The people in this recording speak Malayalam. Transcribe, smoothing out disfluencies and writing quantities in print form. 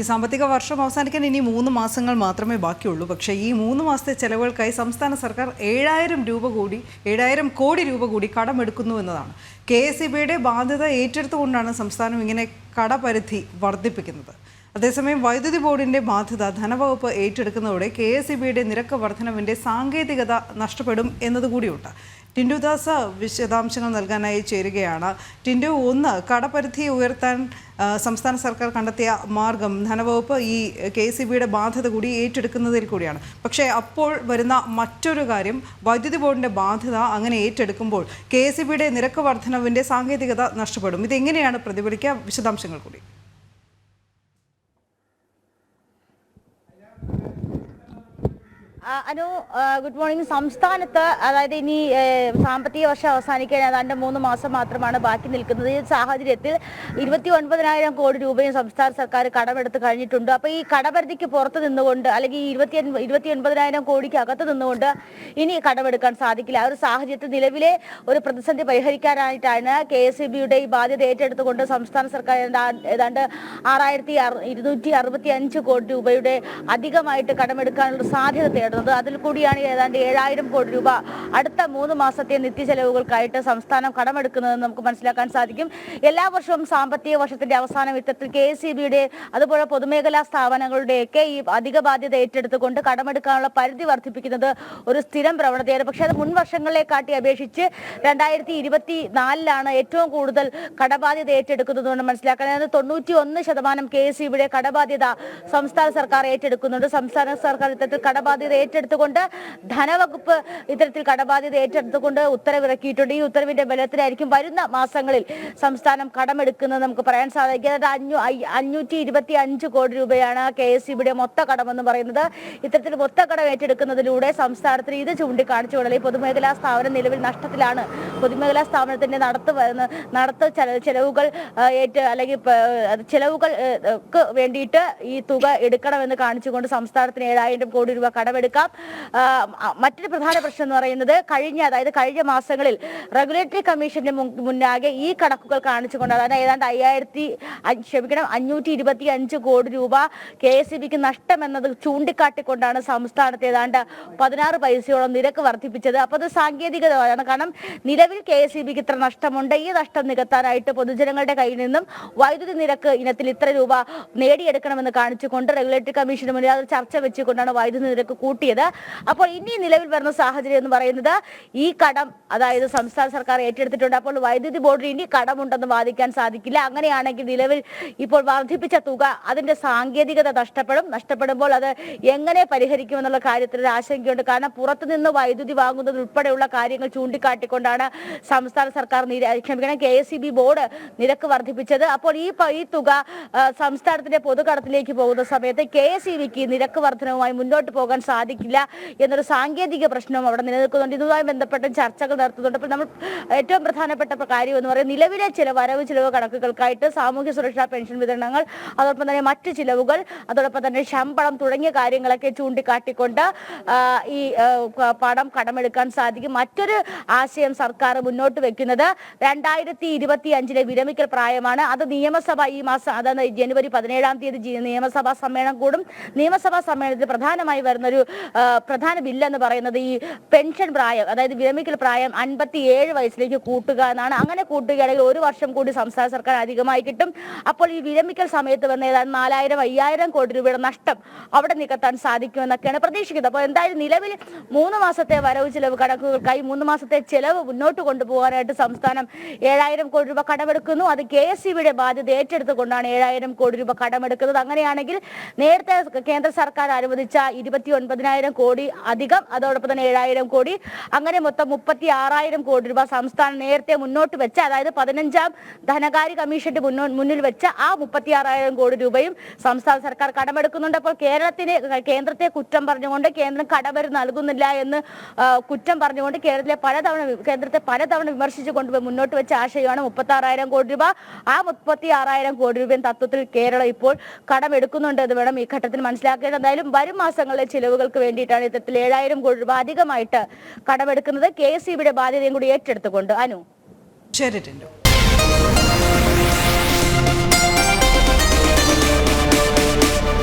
ഈ സാമ്പത്തിക വർഷം അവസാനിക്കാൻ ഇനി 3 മാസങ്ങൾ മാത്രമേ ബാക്കിയുള്ളൂ. പക്ഷേ ഈ 3 മാസത്തെ ചെലവുകൾക്കായി സംസ്ഥാന സർക്കാർ 7,000 കോടി രൂപ കൂടി കടമെടുക്കുന്നു എന്നതാണ്. KSEBയുടെ ബാധ്യത ഏറ്റെടുത്തുകൊണ്ടാണ് സംസ്ഥാനം ഇങ്ങനെ കടപരിധി വർദ്ധിപ്പിക്കുന്നത്. അതേസമയം വൈദ്യുതി ബോർഡിന്റെ ബാധ്യത ധനവകുപ്പ് ഏറ്റെടുക്കുന്നതോടെ KSEBയുടെ നിരക്ക് വർധനവിന്റെ സാങ്കേതികത നഷ്ടപ്പെടും എന്നതുകൂടിയുണ്ട്. ടിൻഡു ദാസ് വിശദാംശങ്ങൾ നൽകാനായി ചേരുകയാണ്. ടിൻഡു, ഒന്ന്, കടപരിധി ഉയർത്താൻ സംസ്ഥാന സർക്കാർ കണ്ടെത്തിയ മാർഗം ധനവകുപ്പ് ഈ KSEBയുടെ ബാധ്യത കൂടി ഏറ്റെടുക്കുന്നതിൽ കൂടിയാണ്. പക്ഷേ അപ്പോൾ വരുന്ന മറ്റൊരു കാര്യം, വൈദ്യുതി ബോർഡിന്റെ ബാധ്യത അങ്ങനെ ഏറ്റെടുക്കുമ്പോൾ KSEBയുടെ നിരക്ക് വർധനവിന്റെ സാങ്കേതികത നഷ്ടപ്പെടും. ഇതെങ്ങനെയാണ് പ്രതിഫലിക്കുക? വിശദാംശങ്ങൾ കൂടി. Anu, good morning. സംസ്ഥാനത്ത് അതായത് ഇനി സാമ്പത്തിക വർഷം അവസാനിക്കാൻ ഏതാണ്ട് 3 മാസം മാത്രമാണ് ബാക്കി നിൽക്കുന്നത്. ഈ സാഹചര്യത്തിൽ 29,000 കോടി രൂപയും സംസ്ഥാന സർക്കാർ കടമെടുത്ത് കഴിഞ്ഞിട്ടുണ്ട്. അപ്പോൾ ഈ കടപരിധിക്ക് പുറത്ത് നിന്നുകൊണ്ട് അല്ലെങ്കിൽ 29,000 കോടിക്ക് അകത്ത് നിന്നുകൊണ്ട് ഇനി കടമെടുക്കാൻ സാധിക്കില്ല. ആ ഒരു സാഹചര്യത്തിൽ നിലവിലെ ഒരു പ്രതിസന്ധി പരിഹരിക്കാനായിട്ടാണ് KSEBയുടെ ഈ ബാധ്യത ഏറ്റെടുത്തുകൊണ്ട് സംസ്ഥാന സർക്കാർ ഏതാണ്ട് 6,265 കോടി രൂപയുടെ അധികമായിട്ട് കടമെടുക്കാനുള്ള സാധ്യത തേടുന്നത്. അതിൽ കൂടിയാണ് ഏതാണ്ട് 7,000 കോടി രൂപ അടുത്ത 3 മാസത്തെ നിത്യചെലവുകൾക്കായിട്ട് സംസ്ഥാനം കടമെടുക്കുന്നതെന്ന് നമുക്ക് മനസ്സിലാക്കാൻ സാധിക്കും. എല്ലാ വർഷവും സാമ്പത്തിക വർഷത്തിന്റെ അവസാനം ഇത്തരത്തിൽ KSEBയുടെ അതുപോലെ പൊതുമേഖലാ സ്ഥാപനങ്ങളുടെയൊക്കെ ഈ അധിക ബാധ്യത ഏറ്റെടുത്തുകൊണ്ട് കടമെടുക്കാനുള്ള പരിധി വർദ്ധിപ്പിക്കുന്നത് ഒരു സ്ഥിരം പ്രവണതയാണ്. പക്ഷേ അത് മുൻ വർഷങ്ങളിലേക്കാട്ടി അപേക്ഷിച്ച് 2024 ഏറ്റവും കൂടുതൽ കടബാധ്യത ഏറ്റെടുക്കുന്നതെന്ന് മനസ്സിലാക്കാൻ. 91% KSEBയുടെ കടബാധ്യത സംസ്ഥാന സർക്കാർ ഏറ്റെടുക്കുന്നുണ്ട്. സംസ്ഥാന സർക്കാർ ഇത്തരത്തിൽ കടബാധ്യത ഏറ്റെടുത്തുകൊണ്ട് ധനവകുപ്പ് ഇത്തരത്തിൽ കടബാധ്യത ഏറ്റെടുത്തുകൊണ്ട് ഉത്തരവിറക്കിയിട്ടുണ്ട്. ഈ ഉത്തരവിന്റെ ബലത്തിലായിരിക്കും വരുന്ന മാസങ്ങളിൽ സംസ്ഥാനം കടമെടുക്കുന്നത് നമുക്ക് പറയാൻ സാധിക്കുന്നത്. 525 കോടി രൂപയാണ് KSEBയുടെ മൊത്ത കടമെന്ന് പറയുന്നത്. ഇത്തരത്തിൽ മൊത്ത കടം ഏറ്റെടുക്കുന്നതിലൂടെ സംസ്ഥാനത്തിന് ഇത് ചൂണ്ടിക്കാണിച്ചുകൊണ്ടല്ലേ പൊതുമേഖലാ സ്ഥാപനം നിലവിൽ നഷ്ടത്തിലാണ്. പൊതുമേഖലാ സ്ഥാപനത്തിന്റെ നടത്ത ചെലവുകൾ അല്ലെങ്കിൽ ചെലവുകൾക്ക് വേണ്ടിയിട്ട് ഈ തുക എടുക്കണമെന്ന് കാണിച്ചുകൊണ്ട് സംസ്ഥാനത്തിന് 7,000 കോടി രൂപ കടമെടുക്കാം. മറ്റൊരു പ്രധാന പ്രശ്നം എന്ന് പറയുന്നത് കഴിഞ്ഞ മാസങ്ങളിൽ റെഗുലേറ്ററി കമ്മീഷന്റെ മുന്നാകെ ഈ കണക്കുകൾ കാണിച്ചുകൊണ്ട് അതായത് ഏതാണ്ട് 525 കോടി രൂപ KSEBക്ക് നഷ്ടമെന്നത് ചൂണ്ടിക്കാട്ടിക്കൊണ്ടാണ് സംസ്ഥാനത്ത് ഏതാണ്ട് 16 പൈസയോളം നിരക്ക് വർദ്ധിപ്പിച്ചത്. അപ്പോൾ അത് സാങ്കേതികതയാണ്. കാരണം നിലവിൽ KSEBക്ക് ഇത്ര നഷ്ടമുണ്ട്. ഈ നഷ്ടം നികത്താനായിട്ട് പൊതുജനങ്ങളുടെ കയ്യിൽ നിന്നും വൈദ്യുതി നിരക്ക് ഇനത്തിൽ ഇത്ര രൂപ നേടിയെടുക്കണമെന്ന് കാണിച്ചുകൊണ്ട് റെഗുലേറ്ററി കമ്മീഷന് മുന്നിൽ അത് ചർച്ച വെച്ചുകൊണ്ടാണ് വൈദ്യുതി നിരക്ക് കൂട്ടിയത്. അപ്പോൾ ഇനി നിലവിൽ വരുന്ന സാഹചര്യം എന്ന് പറയുന്നത് ഈ കടം അതായത് സംസ്ഥാന സർക്കാർ ഏറ്റെടുത്തിട്ടുണ്ട്. അപ്പോൾ വൈദ്യുതി ബോർഡിന് ഇനി കടമുണ്ടെന്ന് വാദിക്കാൻ സാധിക്കില്ല. അങ്ങനെയാണെങ്കിൽ നിലവിൽ ഇപ്പോൾ വർദ്ധിപ്പിച്ച തുക അതിന്റെ സാങ്കേതികത നഷ്ടപ്പെടുമ്പോൾ അത് എങ്ങനെ പരിഹരിക്കുമെന്നുള്ള കാര്യത്തിൽ ഒരു ആശങ്കയുണ്ട്. കാരണം പുറത്തുനിന്ന് വൈദ്യുതി വാങ്ങുന്നത് ഉൾപ്പെടെയുള്ള കാര്യങ്ങൾ ചൂണ്ടിക്കാട്ടിക്കൊണ്ടാണ് സംസ്ഥാന സർക്കാർ KSEB ബോർഡ് നിരക്ക് വർദ്ധിപ്പിച്ചത്. അപ്പോൾ ഈ തുക സംസ്ഥാനത്തിന്റെ പൊതുകടത്തിലേക്ക് പോകുന്ന സമയത്ത് KSEBക്ക് നിരക്ക് വർധനവുമായി മുന്നോട്ട് പോകാൻ സാധിക്കില്ല എന്നൊരു സാങ്കേതിക പ്രശ്നവും അവിടെ നിലനിൽക്കുന്നുണ്ട്. ഇതുമായി ബന്ധപ്പെട്ട ചർച്ചകൾ നടത്തുന്നുണ്ട്. അപ്പോൾ നമ്മൾ ഏറ്റവും പ്രധാനപ്പെട്ട കാര്യം എന്ന് പറയുന്നത് നിലവിലെ വരവ് ചിലവ് കണക്കുകൾക്കായിട്ട് സാമൂഹ്യ സുരക്ഷാ പെൻഷൻ വിതരണങ്ങൾ, അതോടൊപ്പം തന്നെ മറ്റ് ചിലവുകൾ, അതോടൊപ്പം തന്നെ ശമ്പളം തുടങ്ങിയ കാര്യങ്ങളൊക്കെ ചൂണ്ടിക്കാട്ടിക്കൊണ്ട് ഈ പണം കടമെടുക്കാൻ സാധിക്കും. മറ്റൊരു ആശയം സർക്കാർ മുന്നോട്ട് വെക്കുന്നത് 2025 വിരമിക്കൽ പ്രായമാണ്. അത് നിയമസഭ ഈ മാസം അതായത് ജനുവരി 17 നിയമസഭാ സമ്മേളനം കൂടും. നിയമസഭാ സമ്മേളനത്തിൽ പ്രധാനമായി വരുന്നൊരു പ്രധാന ബില്ലെന്ന് പറയുന്നത് ഈ പെൻഷൻ പ്രായം അതായത് വിരമിക്കൽ പ്രായം 57 വയസ്സിലേക്ക് കൂട്ടുക എന്നാണ്. അങ്ങനെ കൂട്ടുകയാണെങ്കിൽ 1 വർഷം കൂടി സംസ്ഥാന സർക്കാർ അധികമായി കിട്ടും. അപ്പോൾ ഈ വിരമിക്കൽ സമയത്ത് വന്ന ഏതാണ്ട് 4,000-5,000 കോടി രൂപയുടെ നഷ്ടം അവിടെ നികത്താൻ സാധിക്കുമെന്നൊക്കെയാണ് പ്രതീക്ഷിക്കുന്നത്. അപ്പോൾ എന്തായാലും നിലവിൽ 3 മാസത്തെ വരവ് ചിലവ് കണക്കുകൾക്കായി 3 മാസത്തെ ചെലവ് മുന്നോട്ട് കൊണ്ടുപോകാനായിട്ട് സംസ്ഥാനം 7,000 കോടി രൂപ കടമെടുക്കുന്നു. അത് KSEBയുടെ ബാധ്യത ഏറ്റെടുത്തുകൊണ്ടാണ് 7,000 കോടി രൂപ കടമെടുക്കുന്നത്. അങ്ങനെയാണെങ്കിൽ നേരത്തെ കേന്ദ്ര സർക്കാർ അനുവദിച്ച 29,000 കോടി അധികം അതോടൊപ്പം തന്നെ 7,000 കോടി അങ്ങനെ മൊത്തം 36,000 കോടി രൂപ സംസ്ഥാനം നേരത്തെ മുന്നോട്ട് വെച്ച അതായത് 15ാം ധനകാര്യ കമ്മീഷന്റെ മുന്നിൽ വെച്ച ആ 36,000 കോടി രൂപയും സംസ്ഥാന സർക്കാർ കടമെടുക്കുന്നുണ്ട്. അപ്പോൾ കേന്ദ്രത്തെ കുറ്റം പറഞ്ഞുകൊണ്ട് കേന്ദ്രം കടമര് നൽകുന്നില്ല എന്ന് കുറ്റം പറഞ്ഞുകൊണ്ട് കേന്ദ്രത്തെ പലതവണ വിമർശിച്ചുകൊണ്ട് മുന്നോട്ട് വെച്ച ആശയമാണ് 36,000 കോടി രൂപ. ആ 36,000 കോടി രൂപയും തത്വത്തിൽ കേരളം ഇപ്പോൾ കടമെടുക്കുന്നുണ്ട് എന്ന് വേണം ഈ ഘട്ടത്തിൽ മനസ്സിലാക്കേണ്ടത്. എന്തായാലും വരും മാസങ്ങളിലെ ചിലവുകൾക്ക് വേണ്ടിയിട്ടാണ് ഇത്തരത്തിൽ 7,000 കോടി രൂപ അധികമായിട്ട് കടമെടുക്കുന്നത് KSEBയുടെ ബാധ്യതയും കൂടി ഏറ്റെടുത്തുകൊണ്ട്. അനു, ശരി.